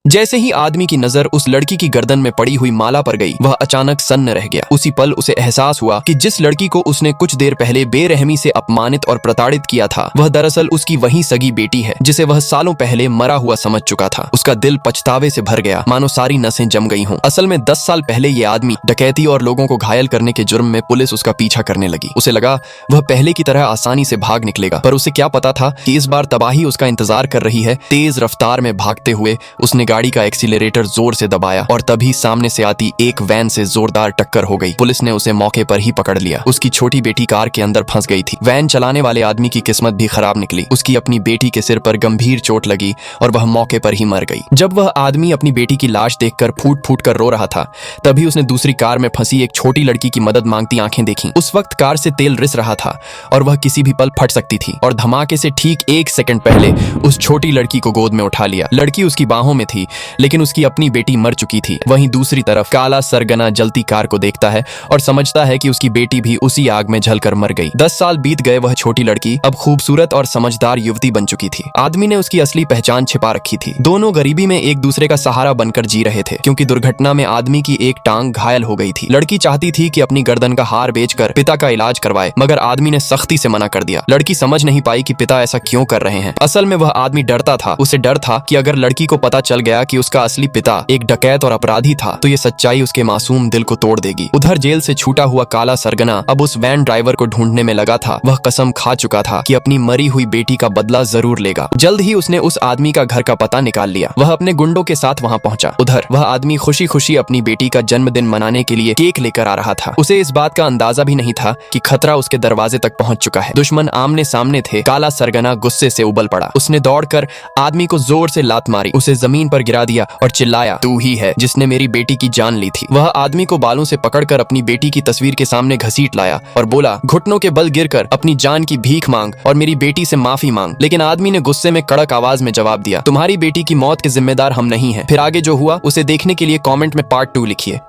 जैसे ही आदमी की नजर उस लड़की की गर्दन में पड़ी हुई माला पर गई, वह अचानक सन्न रह गया। उसी पल उसे एहसास हुआ कि जिस लड़की को उसने कुछ देर पहले बेरहमी से अपमानित और प्रताड़ित किया था, वह दरअसल उसकी वही सगी बेटी है, जिसे वह सालों पहले मरा हुआ समझ चुका था। उसका दिल पछतावे से भर गया, मानो सारी नसें जम गई हों। असल में 10 साल पहले ये आदमी डकैती और लोगों को घायल करने के जुर्म में पुलिस उसका पीछा करने लगी। उसे लगा वह पहले की तरह आसानी से भाग निकलेगा, पर उसे क्या पता था कि इस बार तबाही उसका इंतजार कर रही है। तेज रफ्तार में भागते हुए उसने गाड़ी का एक्सीलरेटर जोर से दबाया और तभी सामने से आती एक वैन से जोरदार टक्कर हो गई। पुलिस ने उसे मौके पर ही पकड़ लिया। उसकी छोटी बेटी कार के अंदर फंस गई थी। वैन चलाने वाले आदमी की किस्मत भी खराब निकली। उसकी अपनी बेटी के सिर पर गंभीर चोट लगी और वह मौके पर ही मर गई। जब वह आदमी अपनी बेटी की लाश देखकर फूट फूट कर रो रहा था, तभी उसने दूसरी कार में फंसी एक छोटी लड़की की मदद मांगती आंखें देखीं। उस वक्त कार से तेल रिस रहा था और वह किसी भी पल फट सकती थी, और धमाके से ठीक 1 सेकंड पहले उस छोटी लड़की को गोद में उठा लिया। लड़की उसकी बाहों में थी, लेकिन उसकी अपनी बेटी मर चुकी थी। वहीं दूसरी तरफ काला सरगना जलती कार को देखता है और समझता है कि उसकी बेटी भी उसी आग में जलकर मर गई। 10 साल बीत गए। वह छोटी लड़की अब खूबसूरत और समझदार युवती बन चुकी थी। आदमी ने उसकी असली पहचान छिपा रखी थी। दोनों गरीबी में एक दूसरे का सहारा बनकर जी रहे थे, क्योंकि दुर्घटना में आदमी की एक टांग घायल हो गई थी। लड़की चाहती थी कि अपनी गर्दन का हार बेचकर पिता का इलाज करवाए, मगर आदमी ने सख्ती से मना कर दिया। लड़की समझ नहीं पाई कि पिता ऐसा क्यों कर रहे हैं। असल में वह आदमी डरता था। उसे डर था कि अगर लड़की को पता चल गया कि उसका असली पिता एक डकैत और अपराधी था, तो ये सच्चाई उसके मासूम दिल को तोड़ देगी। उधर जेल से छूटा हुआ काला सरगना अब उस वैन ड्राइवर को ढूंढने में लगा था। वह कसम खा चुका था कि अपनी मरी हुई बेटी का बदला जरूर लेगा। जल्द ही उसने उस आदमी का घर का पता निकाल लिया। वह अपने गुंडों के साथ वहां पहुंचा। उधर वह आदमी खुशी खुशी अपनी बेटी का जन्मदिन मनाने के लिए केक लेकर आ रहा था। उसे इस बात का अंदाजा भी नहीं था कि खतरा उसके दरवाजे तक पहुंच चुका है। दुश्मन आमने सामने थे। काला सरगना गुस्से से उबल पड़ा। उसने दौड़कर आदमी को जोर से लात मारी, उसे जमीन पर गिरा दिया और चिल्लाया, तू ही है जिसने मेरी बेटी की जान ली थी। वह आदमी को बालों से पकड़कर अपनी बेटी की तस्वीर के सामने घसीट लाया और बोला, घुटनों के बल गिरकर अपनी जान की भीख मांग और मेरी बेटी से माफी मांग। लेकिन आदमी ने गुस्से में कड़क आवाज में जवाब दिया, तुम्हारी बेटी की मौत के जिम्मेदार हम नहीं हैं। फिर आगे जो हुआ उसे देखने के लिए कमेंट में पार्ट 2 लिखिए।